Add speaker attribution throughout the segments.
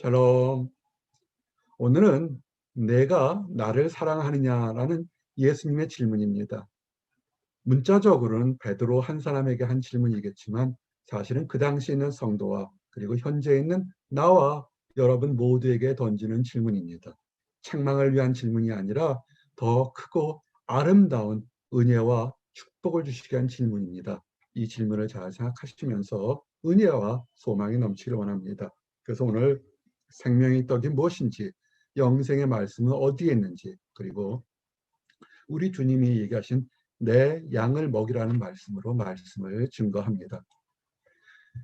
Speaker 1: 샬롬. 오늘은 내가 나를 사랑하느냐라는 예수님의 질문입니다. 문자적으로는 베드로 한 사람에게 한 질문이겠지만 사실은 그 당시에 있는 성도와 그리고 현재 있는 나와 여러분 모두에게 던지는 질문입니다. 책망을 위한 질문이 아니라 더 크고 아름다운 은혜와 축복을 주시기 위한 질문입니다. 이 질문을 잘 생각하시면서 은혜와 소망이 넘치길 원합니다. 그래서 오늘 생명의 떡이 무엇인지, 영생의 말씀은 어디에 있는지, 그리고 우리 주님이 얘기하신 내 양을 먹이라는 말씀으로 말씀을 증거합니다.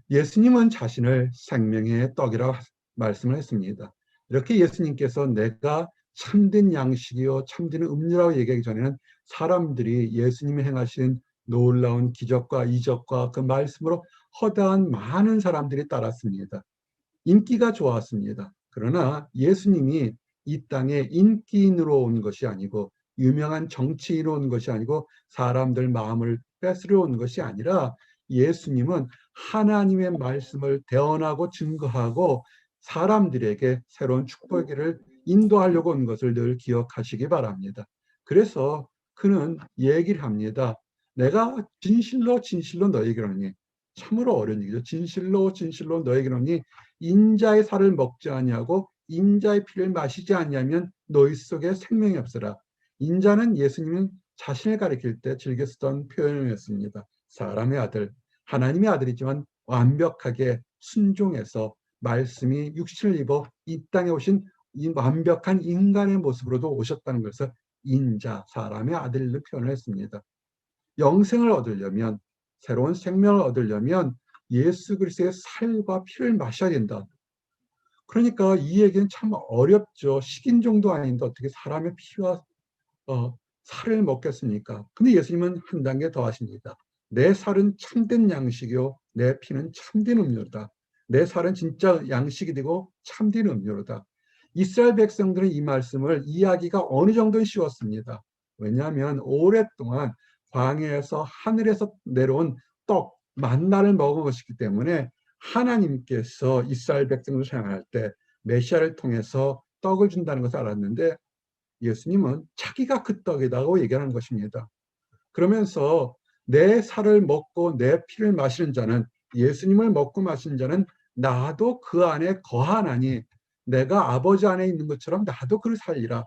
Speaker 1: 예수님은 자신을 생명의 떡이라고 말씀을 했습니다. 이렇게 예수님께서 내가 참된 양식이요 참된 음료라고 얘기하기 전에는 사람들이 예수님이 행하신 놀라운 기적과 이적과 그 말씀으로 허다한 많은 사람들이 따랐습니다. 인기가 좋았습니다. 그러나 예수님이 이 땅에 인기인으로 온 것이 아니고 유명한 정치인으로 온 것이 아니고 사람들 마음을 뺏으려 온 것이 아니라 예수님은 하나님의 말씀을 대언하고 증거하고 사람들에게 새로운 축복을 인도하려고 온 것을 늘 기억하시기 바랍니다. 그래서 그는 얘기를 합니다. 내가 진실로 진실로 너에게 이르노니, 참으로 어려운 얘기죠. 진실로 진실로 너에게 이르노니 인자의 살을 먹지 아니하고 인자의 피를 마시지 아니하면 너희 속에 생명이 없으라. 인자는 예수님은 자신을 가리킬 때 즐겨 쓰던 표현이었습니다. 사람의 아들, 하나님의 아들이지만 완벽하게 순종해서 말씀이 육신을 입어 이 땅에 오신 이 완벽한 인간의 모습으로도 오셨다는 것을 인자, 사람의 아들로 표현을 했습니다. 영생을 얻으려면, 새로운 생명을 얻으려면 예수 그리스도의 살과 피를 마셔야 된다. 그러니까 이 얘기는 참 어렵죠. 식인종도 아닌데 어떻게 사람의 피와 살을 먹겠습니까? 근데 예수님은 한 단계 더 하십니다. 내 살은 참된 양식이요 내 피는 참된 음료다. 내 살은 진짜 양식이 되고 참된 음료로다. 이스라엘 백성들은 이 말씀을 이해하기가 어느 정도는 쉬웠습니다. 왜냐하면 오랫동안 광야에서 하늘에서 내려온 떡, 만나를 먹은 것이기 때문에 하나님께서 이스라엘 백성을 사용할 때 메시아를 통해서 떡을 준다는 것을 알았는데 예수님은 자기가 그 떡이라고 얘기하는 것입니다. 그러면서 내 살을 먹고 내 피를 마시는 자는, 예수님을 먹고 마시는 자는 나도 그 안에 거하나니 내가 아버지 안에 있는 것처럼 나도 그를 살리라.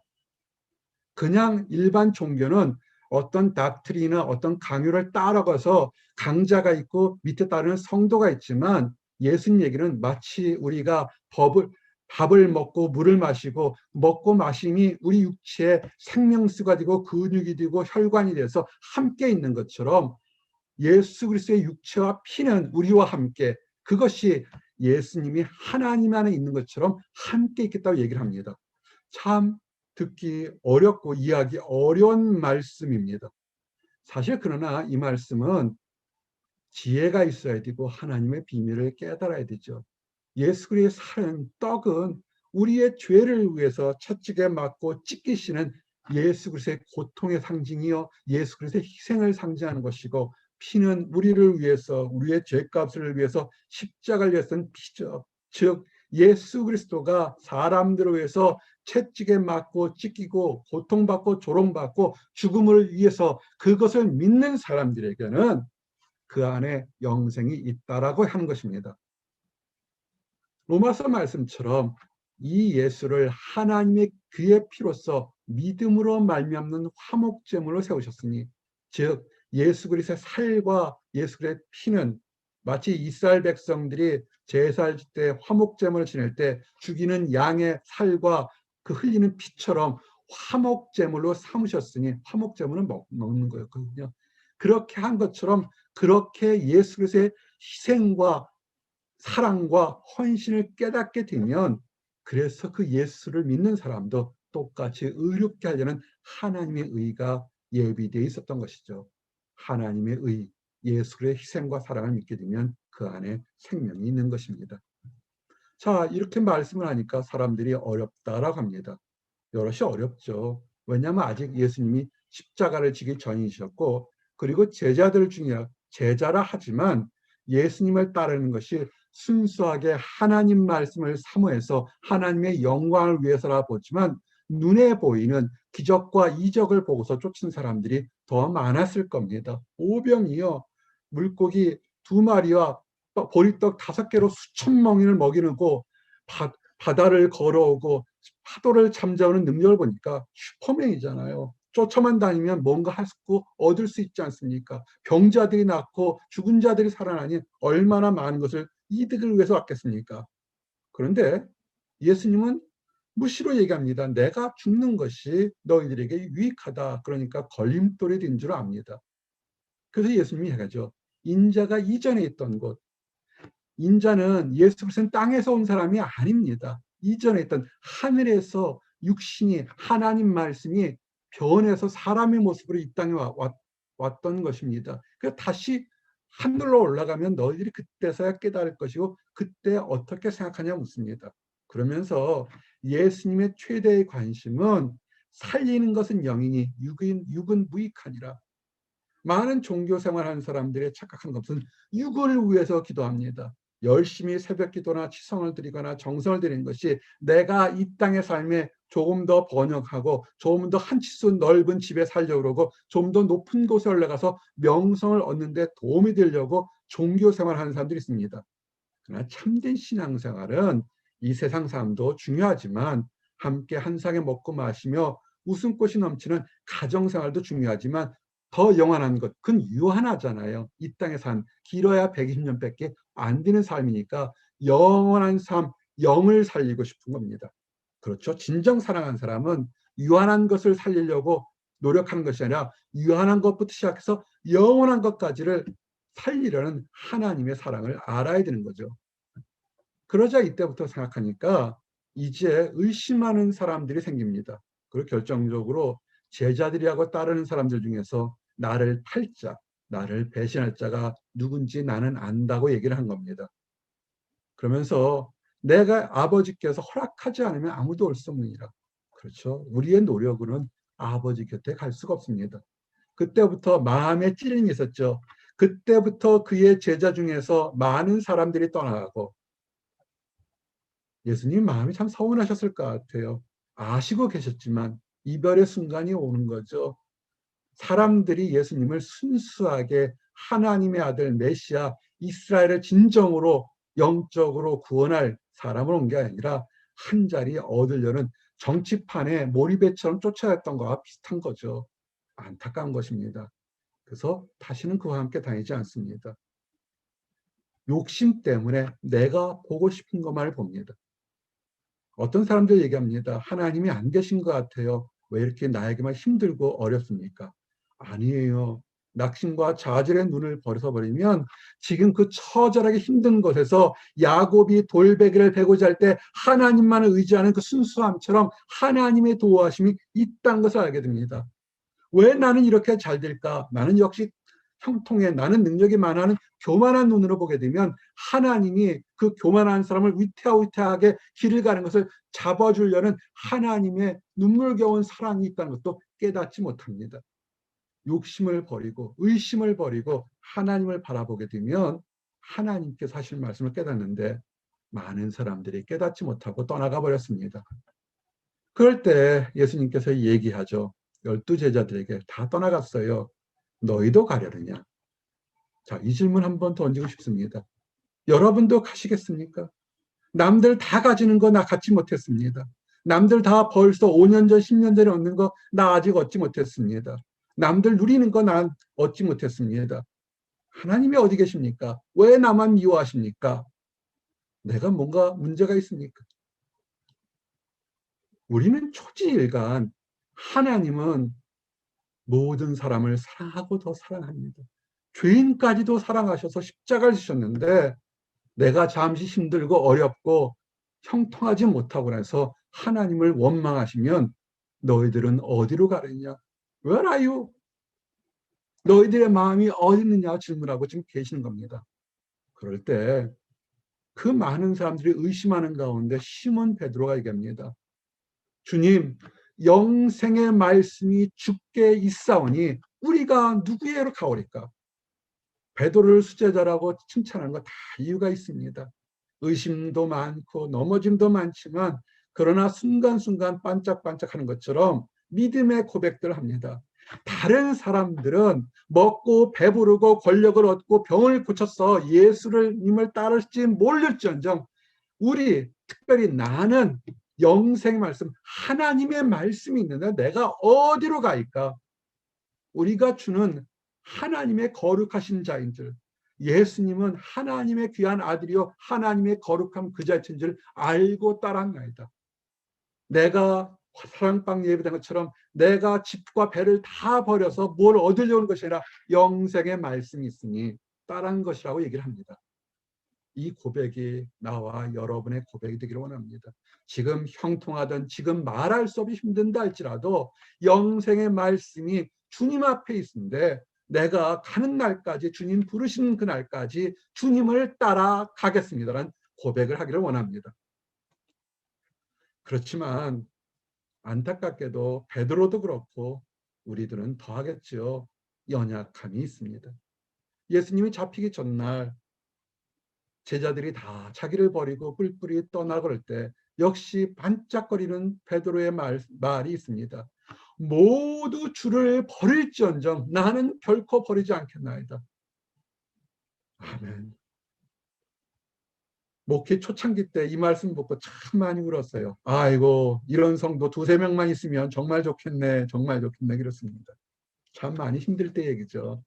Speaker 1: 그냥 일반 종교는 어떤 닥트리나 어떤 강요를 따라가서 강자가 있고 밑에 따르는 성도가 있지만 예수님 얘기는 마치 우리가 밥을 먹고 물을 마시고 먹고 마심이 우리 육체에 생명수가 되고 근육이 되고 혈관이 돼서 함께 있는 것처럼 예수 그리스도의 육체와 피는 우리와 함께, 그것이 예수님이 하나님 안에 있는 것처럼 함께 있겠다고 얘기를 합니다. 참 듣기 어렵고 이해하기 어려운 말씀입니다. 사실 그러나 이 말씀은 지혜가 있어야 되고 하나님의 비밀을 깨달아야 되죠. 예수 그리스도의 살은, 떡은 우리의 죄를 위해서 채찍에 맞고 찢기시는 예수 그리스도의 고통의 상징이요 예수 그리스도의 희생을 상징하는 것이고, 피는 우리를 위해서, 우리의 죄값을 위해서 십자가를 위해 쓴 피죠. 즉 예수 그리스도가 사람들을 위해서 채찍에 맞고 찢기고 고통받고 조롱받고 죽음을 위해서, 그것을 믿는 사람들에게는 그 안에 영생이 있다라고 하는 것입니다. 로마서 말씀처럼 이 예수를 하나님의 그의 피로서 믿음으로 말미암는 화목제물로 세우셨으니, 즉 예수 그리스도의 살과 예수 그리스도의 피는 마치 이스라엘 백성들이 제사할 때 화목제물을 지낼 때 죽이는 양의 살과 그 흘리는 피처럼 화목제물로 삼으셨으니, 화목제물은 먹는 거였거든요. 그렇게 한 것처럼 그렇게 예수 그리스도의 희생과 사랑과 헌신을 깨닫게 되면, 그래서 그 예수를 믿는 사람도 똑같이 의롭게 하려는 하나님의 의가 예비되어 있었던 것이죠. 하나님의 의, 예수의 희생과 사랑을 믿게 되면 그 안에 생명이 있는 것입니다. 자, 이렇게 말씀을 하니까 사람들이 어렵다라고 합니다. 여럿이 어렵죠. 왜냐하면 아직 예수님이 십자가를 지기 전이셨고, 그리고 제자들 중에 제자라 하지만 예수님을 따르는 것이 순수하게 하나님 말씀을 사모해서 하나님의 영광을 위해서라 보지만 눈에 보이는 기적과 이적을 보고서 쫓은 사람들이 더 많았을 겁니다. 오병이어 물고기 2마리와 보리떡 5개로 수천 멍인을 먹이고 바다를 걸어오고 파도를 잠재우는 능력을 보니까 슈퍼맨이잖아요. 쫓아만 다니면 뭔가 할 수 있고 얻을 수 있지 않습니까? 병자들이 낫고 죽은 자들이 살아나니 얼마나 많은 것을 이득을 위해서 왔겠습니까? 그런데 예수님은 무시로 얘기합니다. 내가 죽는 것이 너희들에게 유익하다. 그러니까 걸림돌이 된 줄 압니다. 그래서 예수님이 해가죠. 인자가 이전에 있던 곳, 인자는 예수 그리스도는 땅에서 온 사람이 아닙니다. 이전에 있던 하늘에서 육신이 하나님 말씀이 변해서 사람의 모습으로 이 땅에 왔던 것입니다. 그래서 다시 하늘로 올라가면 너희들이 그때서야 깨달을 것이고 그때 어떻게 생각하냐 묻습니다. 그러면서 예수님의 최대의 관심은 살리는 것은 영이니 육은 무익하니라. 많은 종교 생활하는 사람들의 착각한 것은 육을 위해서 기도합니다. 열심히 새벽 기도나 치성을 드리거나 정성을 드리는 것이 내가 이 땅의 삶에 조금 더 번영하고 조금 더 한 치수 넓은 집에 살려고 그러고 좀 더 높은 곳에 올라가서 명성을 얻는 데 도움이 되려고 종교 생활하는 사람들이 있습니다. 그러나 참된 신앙생활은 이 세상 삶도 중요하지만 함께 한 상에 먹고 마시며 웃음꽃이 넘치는 가정생활도 중요하지만 더 영원한 것, 그건 유한하잖아요. 이 땅의 삶, 길어야 120년밖에 안 되는 삶이니까 영원한 삶, 영을 살리고 싶은 겁니다. 그렇죠. 진정 사랑하는 사람은 유한한 것을 살리려고 노력하는 것이 아니라 유한한 것부터 시작해서 영원한 것까지를 살리려는 하나님의 사랑을 알아야 되는 거죠. 그러자 이때부터 생각하니까 이제 의심하는 사람들이 생깁니다. 그리고 결정적으로 제자들이하고 따르는 사람들 중에서 나를 팔 자, 나를 배신할 자가 누군지 나는 안다고 얘기를 한 겁니다. 그러면서 내가 아버지께서 허락하지 않으면 아무도 올 수 없느니라. 그렇죠. 우리의 노력으로는 아버지 곁에 갈 수가 없습니다. 그때부터 마음에 찔림이 있었죠. 그때부터 그의 제자 중에서 많은 사람들이 떠나가고 예수님 마음이 참 서운하셨을 것 같아요. 아시고 계셨지만 이별의 순간이 오는 거죠. 사람들이 예수님을 순수하게 하나님의 아들 메시아 이스라엘을 진정으로 영적으로 구원할 사람을 온 게 아니라 한 자리 얻으려는 정치판에 몰입배처럼 쫓아왔던 것과 비슷한 거죠. 안타까운 것입니다. 그래서 다시는 그와 함께 다니지 않습니다. 욕심 때문에 내가 보고 싶은 것만을 봅니다. 어떤 사람들 얘기합니다. 하나님이 안 계신 것 같아요. 왜 이렇게 나에게만 힘들고 어렵습니까? 아니에요. 낙심과 좌절의 눈을 버려버리면 지금 그 처절하게 힘든 곳에서 야곱이 돌베개를 베고자 할 때 하나님만을 의지하는 그 순수함처럼 하나님의 도우심이 있다는 것을 알게 됩니다. 왜 나는 이렇게 잘 될까? 나는 역시 형통해, 나는 능력이 많아는 교만한 눈으로 보게 되면 하나님이 그 교만한 사람을 위태하게 길을 가는 것을 잡아주려는 하나님의 눈물겨운 사랑이 있다는 것도 깨닫지 못합니다. 욕심을 버리고 의심을 버리고 하나님을 바라보게 되면 하나님께서 하실 말씀을 깨닫는데 많은 사람들이 깨닫지 못하고 떠나가 버렸습니다. 그럴 때 예수님께서 얘기하죠. 12제자들에게 다 떠나갔어요. 너희도 가려느냐? 자, 이 질문 한번 던지고 싶습니다. 여러분도 가시겠습니까? 남들 다 가지는 거 나 갖지 못했습니다. 남들 다 벌써 5년 전, 10년 전에 얻는 거 나 아직 얻지 못했습니다. 남들 누리는 거 난 얻지 못했습니다. 하나님이 어디 계십니까? 왜 나만 미워하십니까? 내가 뭔가 문제가 있습니까? 우리는 초지일간 하나님은 모든 사람을 사랑하고 더 사랑합니다. 죄인까지도 사랑하셔서 십자가를 지셨는데 내가 잠시 힘들고 어렵고 형통하지 못하고 나서 하나님을 원망하시면 너희들은 어디로 가느냐? Where are you? 너희들의 마음이 어디 있느냐 질문하고 지금 계시는 겁니다. 그럴 때 그 많은 사람들이 의심하는 가운데 시몬 베드로가 얘기합니다. 주님, 영생의 말씀이 주께 있사오니 우리가 누구에게로 가오리까? 베드로를 수제자라고 칭찬하는 거 다 이유가 있습니다. 의심도 많고 넘어짐도 많지만 그러나 순간순간 반짝반짝하는 것처럼 믿음의 고백들을 합니다. 다른 사람들은 먹고 배부르고 권력을 얻고 병을 고쳐서 예수님을 따를지 모를지언정 우리 특별히 나는 영생 말씀 하나님의 말씀이 있는데 내가 어디로 가니까 우리가 주는 하나님의 거룩하신 자인 줄 예수님은 하나님의 귀한 아들이요 하나님의 거룩함 그 자체인 줄 알고 따랐나이다. 내가 사랑방 예배된 것처럼 내가 집과 배를 다 버려서 뭘 얻으려는 것이 아니라 영생의 말씀이 있으니 따른 것이라고 얘기를 합니다. 이 고백이 나와 여러분의 고백이 되기를 원합니다. 지금 형통하던 지금 말할 수 없이 힘든다 할지라도 영생의 말씀이 주님 앞에 있는데 내가 가는 날까지 주님 부르시는 그날까지 주님을 따라가겠습니다라는 고백을 하기를 원합니다. 그렇지만 안타깝게도 베드로도 그렇고 우리들은 더하겠지요. 연약함이 있습니다. 예수님이 잡히기 전날 제자들이 다 자기를 버리고 뿔뿔이 떠나 그럴 때 역시 반짝거리는 베드로의 말이 있습니다. 모두 주를 버릴지언정 나는 결코 버리지 않겠나이다. 아멘. 목회 초창기 때 이 말씀 듣고 참 많이 울었어요. 아이고 이런 성도 두세 명만 있으면 정말 좋겠네. 정말 좋겠네 그렇습니다. 참 많이 힘들 때 얘기죠.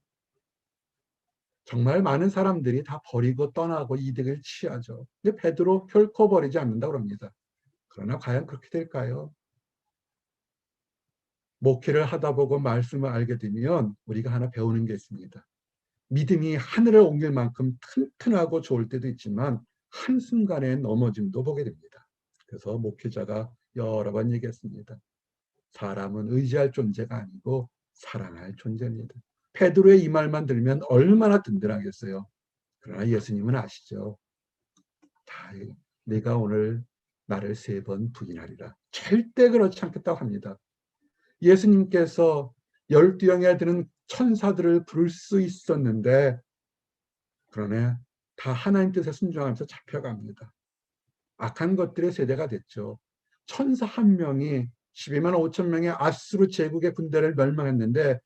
Speaker 1: 정말 많은 사람들이 다 버리고 떠나고 이득을 취하죠. 근데 베드로 결코 버리지 않는다고 합니다. 그러나 과연 그렇게 될까요? 목회를 하다 보고 말씀을 알게 되면 우리가 하나 배우는 게 있습니다. 믿음이 하늘을 옮길 만큼 튼튼하고 좋을 때도 있지만 한순간에 넘어짐도 보게 됩니다. 그래서 목회자가 여러 번 얘기했습니다. 사람은 의지할 존재가 아니고 사랑할 존재입니다. 베드로의 이 말만 들으면 얼마나 든든하겠어요. 그러나 예수님은 아시죠. 내가 오늘 나를 3번 부인하리라. 절대 그렇지 않겠다고 합니다. 예수님께서 12영에 드는 천사들을 부를 수 있었는데 그러나 다 하나님 뜻에 순종하면서 잡혀갑니다. 악한 것들의 세대가 됐죠. 천사 한 명이 12만 5천 명의 아수르 제국의 군대를 멸망했는데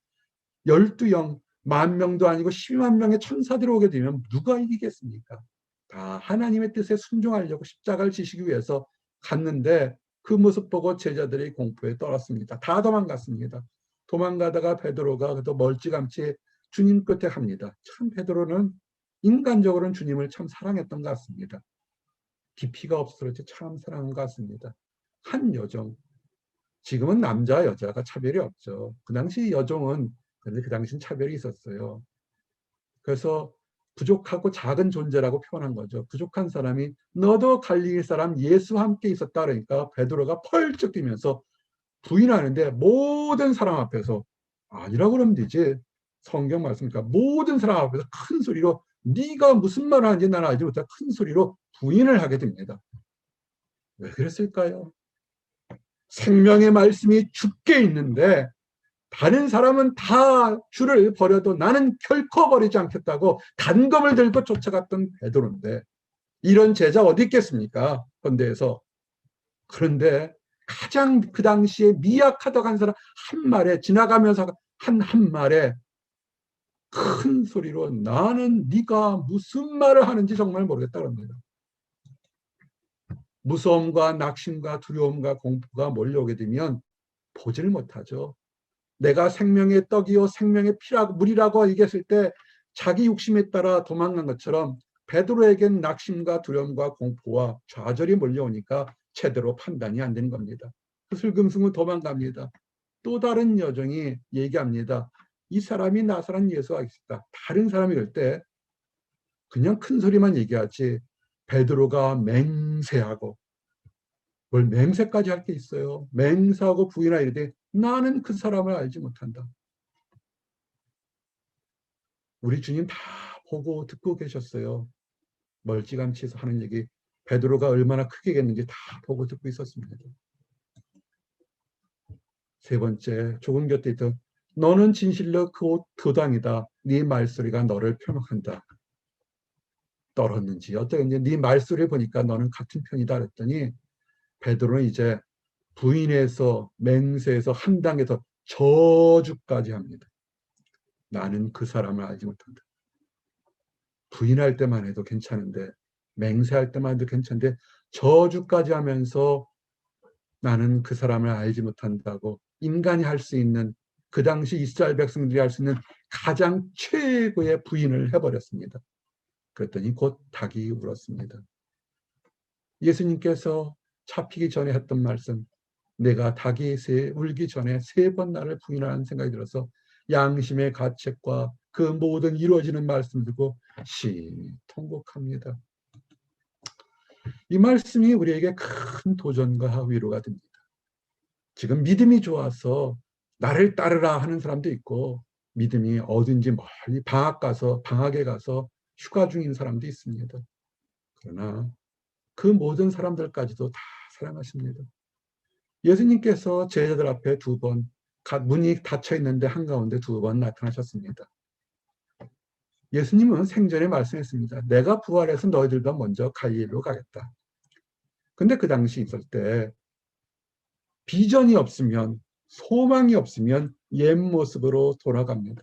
Speaker 1: 12영, 10,000명도 아니고 12만 명의 천사들이 오게 되면 누가 이기겠습니까? 다 하나님의 뜻에 순종하려고 십자가를 지시기 위해서 갔는데 그 모습 보고 제자들이 공포에 떨었습니다. 다 도망갔습니다. 도망가다가 베드로가 또 멀찌감치 주님 끝에 갑니다. 참 베드로는 인간적으로는 주님을 참 사랑했던 것 같습니다. 깊이가 없어서 그렇지 참 사랑한 것 같습니다. 한 여종, 지금은 남자 여자가 차별이 없죠. 그 당시 여종은 그런데 그 당시는 차별이 있었어요. 그래서 부족하고 작은 존재라고 표현한 거죠. 부족한 사람이 너도 갈릴리 사람 예수와 함께 있었다 그러니까 베드로가 펄쩍 뛰면서 부인하는데 모든 사람 앞에서 아니라고 그러면 되지. 성경 말씀이니까 모든 사람 앞에서 큰 소리로 네가 무슨 말을 하는지 나는 알지 못해 큰 소리로 부인을 하게 됩니다. 왜 그랬을까요? 생명의 말씀이 죽게 있는데 다른 사람은 다 주를 버려도 나는 결코 버리지 않겠다고 단검을 들고 쫓아갔던 베드로인데 이런 제자 어디 있겠습니까? 현대에서. 그런데 가장 그 당시에 미약하다고 한 사람 한 말에 지나가면서 한 말에 큰 소리로 나는 네가 무슨 말을 하는지 정말 모르겠다 그럽니다. 무서움과 낙심과 두려움과 공포가 몰려오게 되면 보지를 못하죠. 내가 생명의 떡이요 생명의 피라고 물이라고 얘기했을 때 자기 욕심에 따라 도망간 것처럼 베드로에겐 낙심과 두려움과 공포와 좌절이 몰려오니까 제대로 판단이 안 되는 겁니다. 슬금슬금 도망갑니다. 또 다른 여정이 얘기합니다. 이 사람이 나사렛 예수가 있었다. 다른 사람이 이럴 때 그냥 큰 소리만 얘기하지 베드로가 맹세하고 뭘 맹세까지 할 게 있어요. 맹세하고 부인하 이르되 나는 그 사람을 알지 못한다. 우리 주님 다 보고 듣고 계셨어요. 멀찌감치 하는 얘기 베드로가 얼마나 크게겠는지 다 보고 듣고 있었습니다. 3번째 조금 곁에 있던 너는 진실로 그 교당이다. 네 말소리가 너를 표명한다. 떨었는지 어떻게 이제 네 말소리를 보니까 너는 같은 편이다 그랬더니 베드로는 이제 부인에서 맹세에서 한 단계 더 저주까지 합니다. 나는 그 사람을 알지 못한다. 부인할 때만 해도 괜찮은데 맹세할 때만 해도 괜찮은데 저주까지 하면서 나는 그 사람을 알지 못한다고 인간이 할 수 있는 그 당시 이스라엘 백성들이 할 수 있는 가장 최고의 부인을 해버렸습니다. 그랬더니 곧 닭이 울었습니다. 예수님께서 잡히기 전에 했던 말씀, 내가 닭이 울기 전에 3번 나를 부인하는 생각이 들어서 양심의 가책과 그 모든 이루어지는 말씀 듣고 심히 통곡합니다. 이 말씀이 우리에게 큰 도전과 위로가 됩니다. 지금 믿음이 좋아서 나를 따르라 하는 사람도 있고 믿음이 어딘지 멀리 방학에 가서 휴가 중인 사람도 있습니다. 그러나 그 모든 사람들까지도 다 사랑하십니다. 예수님께서 제자들 앞에 2번 문이 닫혀 있는데 한가운데 2번 나타나셨습니다. 예수님은 생전에 말씀했습니다. 내가 부활해서 너희들보다 먼저 갈릴리로 가겠다. 근데 그 당시 있을 때 비전이 없으면 소망이 없으면 옛 모습으로 돌아갑니다.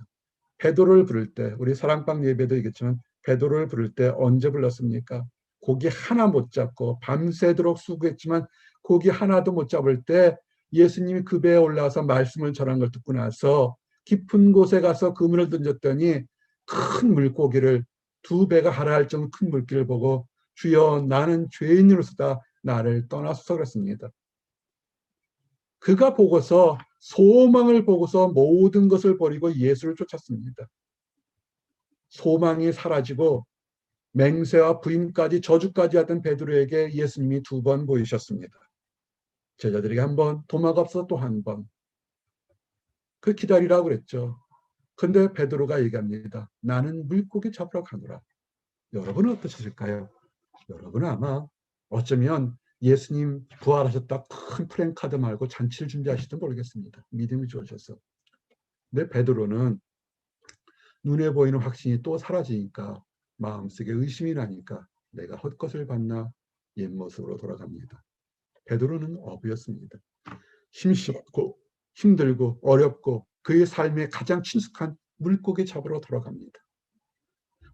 Speaker 1: 베드로를 부를 때 우리 사랑방 예배도 얘기했지만 베드로를 부를 때 언제 불렀습니까? 고기 하나 못 잡고 밤새도록 수고했지만 고기 하나도 못 잡을 때 예수님이 그 배에 올라와서 말씀을 전한 걸 듣고 나서 깊은 곳에 가서 그물을 던졌더니 큰 물고기를 2배가 하라할 정도 큰 물기를 보고 주여 나는 죄인으로서다 나를 떠나소서 그랬습니다. 그가 보고서 소망을 보고서 모든 것을 버리고 예수를 쫓았습니다. 소망이 사라지고 맹세와 부인까지 저주까지 하던 베드로에게 예수님이 2번 보이셨습니다. 제자들에게 1번, 도마가 없어서 또 1번. 그 기다리라고 그랬죠. 근데 베드로가 얘기합니다. 나는 물고기 잡으러 가노라. 여러분은 어떠셨을까요? 여러분은 아마 어쩌면 예수님 부활하셨다 큰 프랭카드 말고 잔치를 준비하실지 모르겠습니다. 믿음이 좋으셔서. 근데 베드로는 눈에 보이는 확신이 또 사라지니까 마음속에 의심이 나니까 내가 헛것을 봤나 옛 모습으로 돌아갑니다. 베드로는 어부였습니다. 심심하고 힘들고 어렵고 그의 삶에 가장 친숙한 물고기 잡으러 돌아갑니다.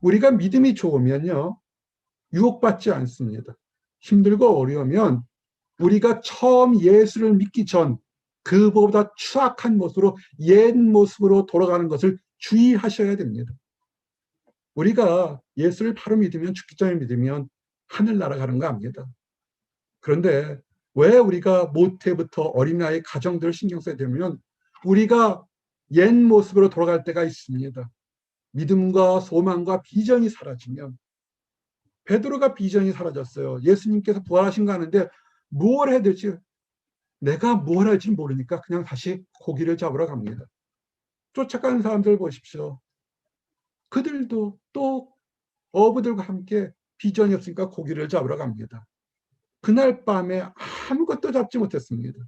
Speaker 1: 우리가 믿음이 좋으면요 유혹받지 않습니다. 힘들고 어려우면 우리가 처음 예수를 믿기 전 그보다 추악한 모습으로 옛 모습으로 돌아가는 것을 주의하셔야 됩니다. 우리가 예수를 바로 믿으면 죽기 전에 믿으면 하늘 날아가는 거 압니다. 그런데 왜 우리가 모태부터 어린아이 가정들을 신경 써야 되면 우리가 옛 모습으로 돌아갈 때가 있습니다. 믿음과 소망과 비전이 사라지면 베드로가 비전이 사라졌어요. 예수님께서 부활하신 거 아는데 뭘 해야 될지 내가 뭘 할지 모르니까 그냥 다시 고기를 잡으러 갑니다. 쫓아가는 사람들 보십시오. 그들도 또 어부들과 함께 비전이 없으니까 고기를 잡으러 갑니다. 그날 밤에 아무것도 잡지 못했습니다.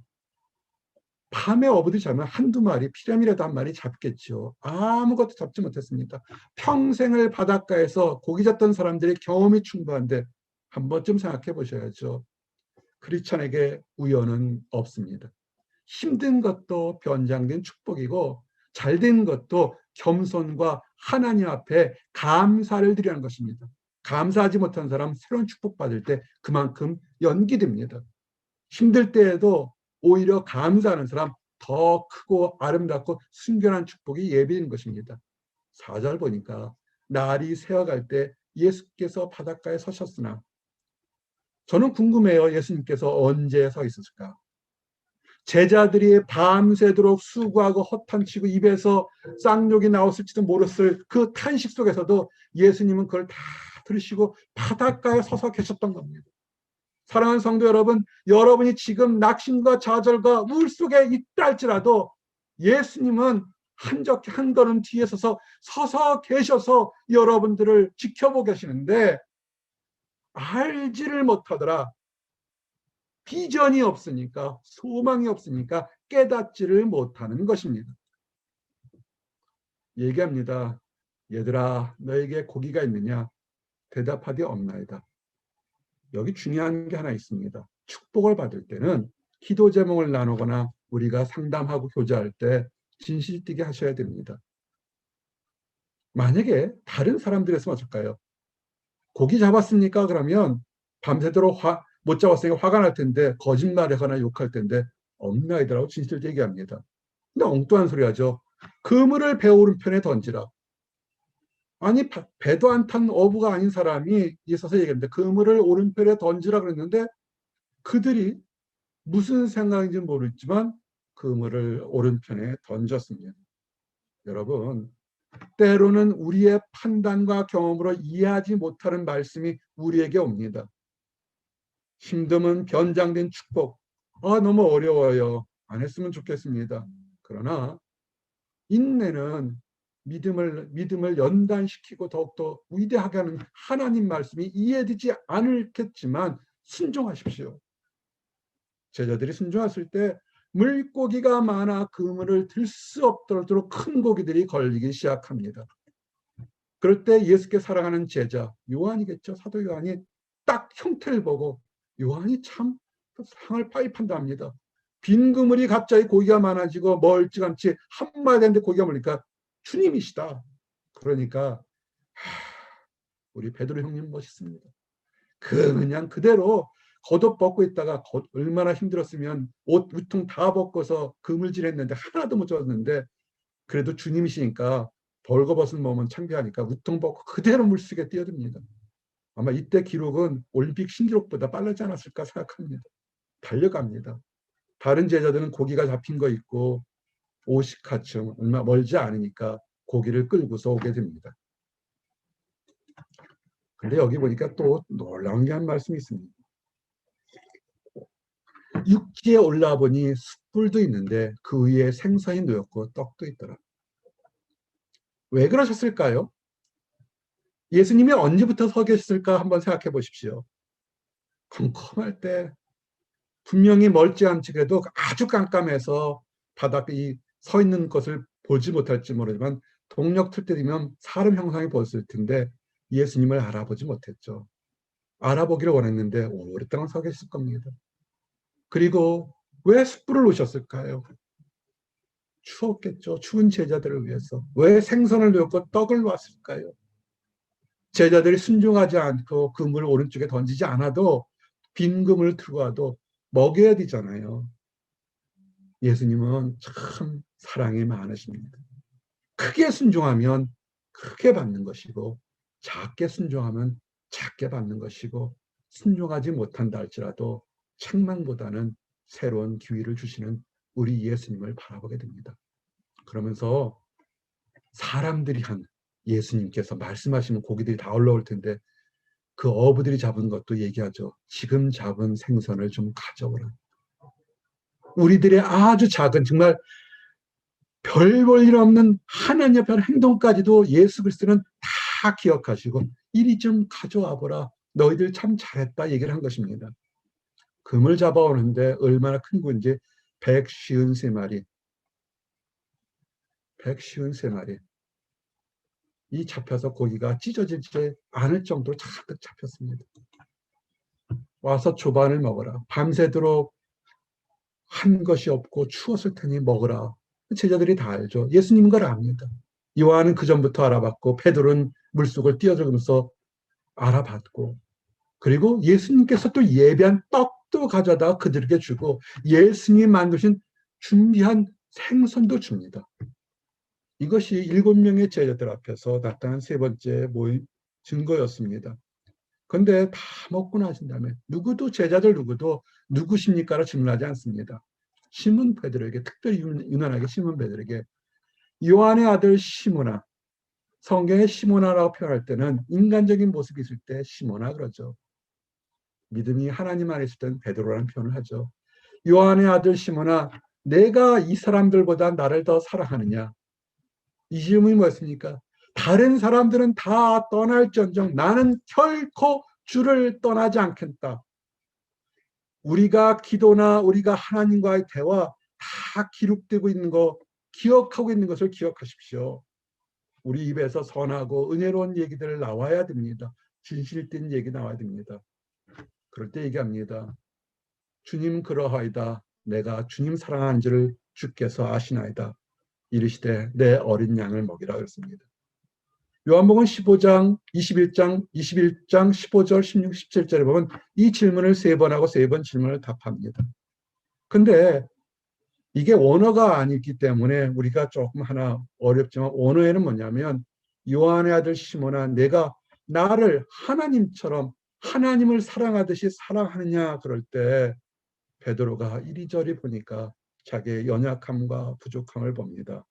Speaker 1: 밤에 어부들이 잡으면 1-2마리, 피라미라도 1마리 잡겠죠. 아무것도 잡지 못했습니다. 평생을 바닷가에서 고기 잡던 사람들의 경험이 충분한데 한 번쯤 생각해 보셔야죠. 크리스찬에게 우연은 없습니다. 힘든 것도 변장된 축복이고 잘된 것도 겸손과 하나님 앞에 감사를 드리는 것입니다. 감사하지 못한 사람 새로운 축복받을 때 그만큼 연기됩니다. 힘들 때에도 오히려 감사하는 사람 더 크고 아름답고 순결한 축복이 예비인 것입니다. 4절 보니까 날이 새어갈 때 예수께서 바닷가에 서셨으나 저는 궁금해요. 예수님께서 언제 서 있었을까? 제자들이 밤새도록 수고하고 허탄치고 입에서 쌍욕이 나왔을지도 모르을 그 탄식 속에서도 예수님은 그걸 다 들으시고 바닷가에 서서 계셨던 겁니다. 사랑하는 성도 여러분, 여러분이 지금 낙심과 좌절과 우울 속에 있다 할지라도 예수님은 한 걸음 뒤에 서서 계셔서 여러분들을 지켜보고 계시는데 알지를 못하더라. 비전이 없으니까 소망이 없으니까 깨닫지를 못하는 것입니다. 얘기합니다. 얘들아 너에게 고기가 있느냐? 대답하되 없나이다. 여기 중요한 게 하나 있습니다. 축복을 받을 때는 기도 제목을 나누거나 우리가 상담하고 교제할 때 진실되게 하셔야 됩니다. 만약에 다른 사람들에서 어떨까요? 고기 잡았습니까? 그러면 밤새도록 못 잡았으니까 화가 날 텐데 거짓말하거나 욕할 텐데 없나이다라고 진실되게 얘기합니다. 근데 엉뚱한 소리 하죠. 그물을 배 오른편에 던지라. 아니 배도 안 탄 어부가 아닌 사람이 있어서 얘기합니다. 그물을 오른편에 던지라 그랬는데 그들이 무슨 생각인지 모르지만 그물을 오른편에 던졌습니다. 여러분, 때로는 우리의 판단과 경험으로 이해하지 못하는 말씀이 우리에게 옵니다. 힘듦은 변장된 축복. 너무 어려워요. 안 했으면 좋겠습니다. 그러나 인내는 믿음을 연단시키고 더욱더 위대하게 하는 하나님 말씀이 이해되지 않겠지만 순종하십시오. 제자들이 순종했을 때 물고기가 많아 그물을 들 수 없도록 큰 고기들이 걸리기 시작합니다. 그럴 때 예수께 사랑하는 제자 요한이겠죠. 사도 요한이 딱 형태를 보고 요한이 참 상을 빠이 판답니다. 빈 그물이 갑자기 고기가 많아지고 멀찌감치 한마디 했는데 고기가 멀니까 주님이시다. 그러니까 우리 베드로 형님 멋있습니다. 그냥 그대로 겉옷 벗고 있다가 얼마나 힘들었으면 옷 우통 다 벗고서 그물질했는데 하나도 못 젖었는데 그래도 주님이시니까 벌거벗은 몸은 창피하니까 우통 벗고 그대로 물속에 뛰어듭니다. 아마 이때 기록은 올림픽 신기록보다 빠르지 않았을까 생각합니다. 달려갑니다. 다른 제자들은 고기가 잡힌 거 있고 오십가층 얼마 멀지 않으니까 고기를 끌고서 오게 됩니다. 근데 여기 보니까 또 놀라운 게 한 말씀이 있습니다. 육지에 올라와 보니 숯불도 있는데 그 위에 생선이 놓였고 떡도 있더라. 왜 그러셨을까요? 예수님이 언제부터 서 계셨을까 한번 생각해 보십시오. 컴컴할 때 분명히 멀찌감치 그래도 아주 깜깜해서 바닥에 서 있는 것을 보지 못할지 모르지만 동력 틀 때 되면 사람 형상이 보였을 텐데 예수님을 알아보지 못했죠. 알아보기를 원했는데 오랫동안 서 계실 겁니다. 그리고 왜 숯불을 놓으셨을까요? 추웠겠죠. 추운 제자들을 위해서. 왜 생선을 놓고 떡을 놨을까요? 제자들이 순종하지 않고 그물을 오른쪽에 던지지 않아도 빈 그물을 들고 와도 먹여야 되잖아요. 예수님은 참 사랑이 많으십니다. 크게 순종하면 크게 받는 것이고 작게 순종하면 작게 받는 것이고 순종하지 못한다 할지라도 책망보다는 새로운 기회를 주시는 우리 예수님을 바라보게 됩니다. 그러면서 사람들이 한 예수님께서 말씀하시면 고기들이 다 올라올 텐데 그 어부들이 잡은 것도 얘기하죠. 지금 잡은 생선을 좀 가져오라. 우리들의 아주 작은 정말 별 볼 일 없는 하나님 앞에 행동까지도 예수 그리스도는 다 기억하시고 이리 좀 가져와 보라. 너희들 참 잘했다 얘기를 한 것입니다. 금을 잡아오는데 얼마나 큰 건지 153마리. 153마리. 이 잡혀서 고기가 찢어지지 않을 정도로 잔뜩 잡혔습니다. 와서 조반을 먹어라. 밤새도록 한 것이 없고 추웠을 테니 먹으라. 제자들이 다 알죠. 예수님인 걸 압니다. 요한은 그 전부터 알아봤고 베드로는 물속을 뛰어들면서 알아봤고 그리고 예수님께서 또 예배한 떡도 가져다 그들에게 주고 예수님이 만드신 준비한 생선도 줍니다. 이것이 7명의 제자들 앞에서 나타난 세 번째 모임 증거였습니다. 그런데 다 먹고 나신 다음에 누구도 제자들 누구도 누구십니까라고 질문하지 않습니다. 시몬 베드로에게 특별히 유난하게 시몬 베드로에게 요한의 아들 시몬아 성경에 시몬아라고 표현할 때는 인간적인 모습이 있을 때 시몬아 그러죠. 믿음이 하나님 안에 있을 때는 베드로라는 표현을 하죠. 요한의 아들 시몬아 내가 이 사람들보다 나를 더 사랑하느냐 이 질문이 뭐였습니까? 다른 사람들은 다 떠날지언정 나는 결코 주를 떠나지 않겠다. 우리가 기도나 우리가 하나님과의 대화 다 기록되고 있는 거 기억하고 있는 것을 기억하십시오. 우리 입에서 선하고 은혜로운 얘기들 나와야 됩니다. 진실된 얘기 나와야 됩니다. 그럴 때 얘기합니다. 주님 그러하이다. 내가 주님 사랑하는 줄을 주께서 아시나이다. 이르시되 내 어린 양을 먹이라 그랬습니다. 요한복음 15장, 21장 15절, 16, 17절에 보면 이 질문을 세 번 하고 세 번 질문을 답합니다. 근데 이게 원어가 아니기 때문에 우리가 조금 하나 어렵지만 원어에는 뭐냐면 요한의 아들 시몬아 내가 나를 하나님처럼 하나님을 사랑하듯이 사랑하느냐 그럴 때 베드로가 이리저리 보니까 자기의 연약함과 부족함을 봅니다.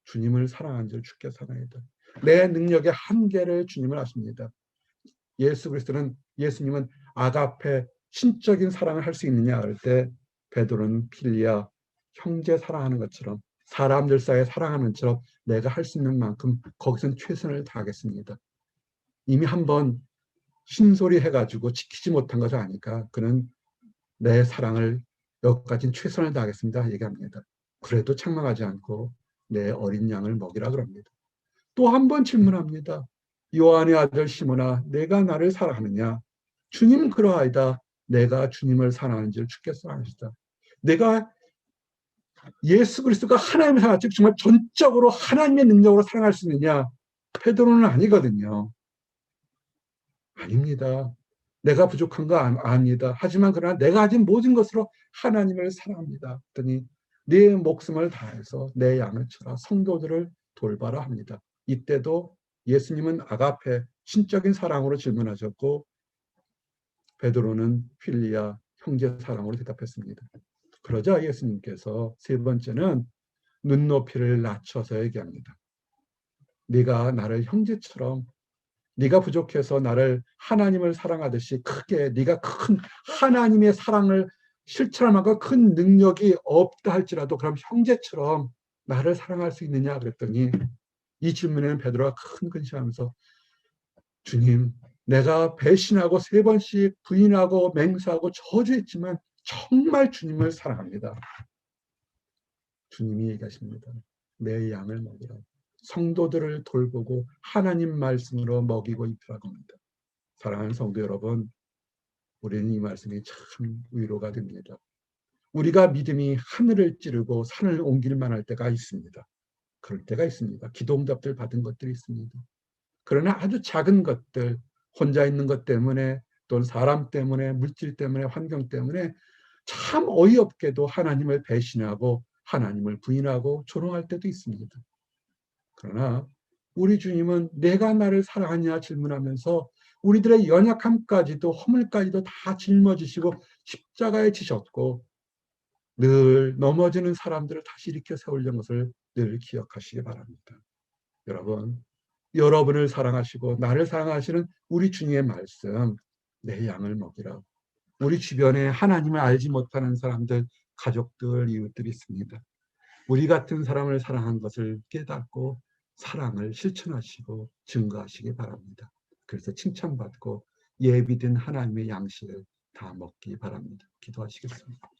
Speaker 1: 주님을 사랑한 줄 주께 사랑이다. 내 능력의 한계를 주님을 아십니다. 예수님은 아가페 신적인 사랑을 할 수 있느냐 할 때 베드로는 필리아 형제 사랑하는 것처럼 사람들 사이에 사랑하는 것처럼 내가 할 수 있는 만큼 거기선 최선을 다하겠습니다. 이미 한번 흰소리 해가지고 지키지 못한 것을 아니까 그는 내 사랑을 여기까지는 최선을 다하겠습니다 얘기합니다. 그래도 책망하지 않고 내 어린 양을 먹이라 그럽니다. 또 한 번 질문합니다. 요한의 아들 시몬아 내가 나를 사랑하느냐? 주님 그러하이다. 내가 주님을 사랑하는 줄 주께서 사랑하시다. 내가 예수 그리스도가 하나님을 사랑할 즉 정말 전적으로 하나님의 능력으로 사랑할 수 있느냐? 베드로는 아니거든요. 아닙니다. 내가 부족한 거 아닙니다. 하지만 그러나 내가 가진 모든 것으로 하나님을 사랑합니다. 그랬더니 네 목숨을 다해서 내 양을 쳐라 성도들을 돌봐라 합니다. 이때도 예수님은 아가페 신적인 사랑으로 질문하셨고 베드로는 필리아 형제 사랑으로 대답했습니다. 그러자 예수님께서 세 번째는 눈높이를 낮춰서 얘기합니다. 네가 나를 형제처럼 네가 부족해서 나를 하나님을 사랑하듯이 크게 네가 큰 하나님의 사랑을 실천할 만큼 큰 능력이 없다 할지라도 그럼 형제처럼 나를 사랑할 수 있느냐 그랬더니 이 질문에는 베드로가 큰 근심하면서 주님 내가 배신하고 세 번씩 부인하고 맹세하고 저주했지만 정말 주님을 사랑합니다. 주님이 얘기하십니다. 내 양을 먹이라. 성도들을 돌보고 하나님 말씀으로 먹이고 입히라고 합니다. 사랑하는 성도 여러분, 우리는 이 말씀이 참 위로가 됩니다. 우리가 믿음이 하늘을 찌르고 산을 옮길 만할 때가 있습니다. 그럴 때가 있습니다. 기도응답들 받은 것들이 있습니다. 그러나 아주 작은 것들, 혼자 있는 것 때문에 또는 사람 때문에 물질 때문에 환경 때문에 참 어이없게도 하나님을 배신하고 하나님을 부인하고 조롱할 때도 있습니다. 그러나 우리 주님은 내가 나를 사랑하냐 질문하면서 우리들의 연약함까지도 허물까지도 다 짊어지시고 십자가에 지셨고 늘 넘어지는 사람들을 다시 일으켜 세우려는 것을 늘 기억하시기 바랍니다. 여러분, 여러분을 사랑하시고 나를 사랑하시는 우리 주님의 말씀, 내 양을 먹이라. 우리 주변에 하나님을 알지 못하는 사람들, 가족들, 이웃들이 있습니다. 우리 같은 사람을 사랑한 것을 깨닫고 사랑을 실천하시고 증거하시기 바랍니다. 그래서 칭찬받고 예비된 하나님의 양식을 다 먹기 바랍니다. 기도하시겠습니다.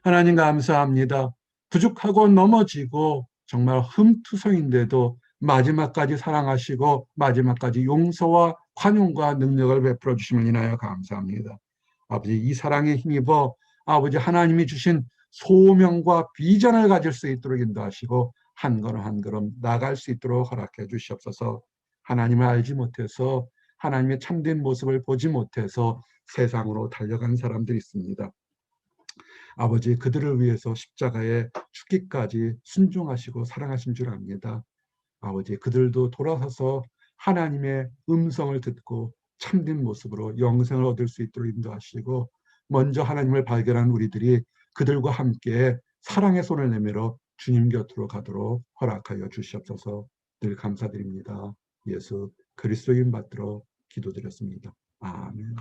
Speaker 1: 하나님 감사합니다. 부족하고 넘어지고 정말 흠투성인데도 마지막까지 사랑하시고 마지막까지 용서와宽용과 능력을 베풀어 주심을 인하여 감사합니다. 아버지 이 사랑에 힘입어 아버지 하나님이 주신 소명과 비전을 가질 수 있도록 인도하시고 한 걸음 한 걸음 나갈 수 있도록 허락해 주시옵소서. 하나님을 알지 못해서 하나님의 참된 모습을 보지 못해서 세상으로 달려간 사람들이 있습니다. 아버지 그들을 위해서 십자가에 죽기까지 순종하시고 사랑하신 줄 압니다. 아버지 그들도 돌아서서 하나님의 음성을 듣고 참된 모습으로 영생을 얻을 수 있도록 인도하시고 먼저 하나님을 발견한 우리들이 그들과 함께 사랑의 손을 내밀어 주님 곁으로 가도록 허락하여 주시옵소서. 늘 감사드립니다. 예수 그리스도인 받들어 기도드렸습니다. 아멘.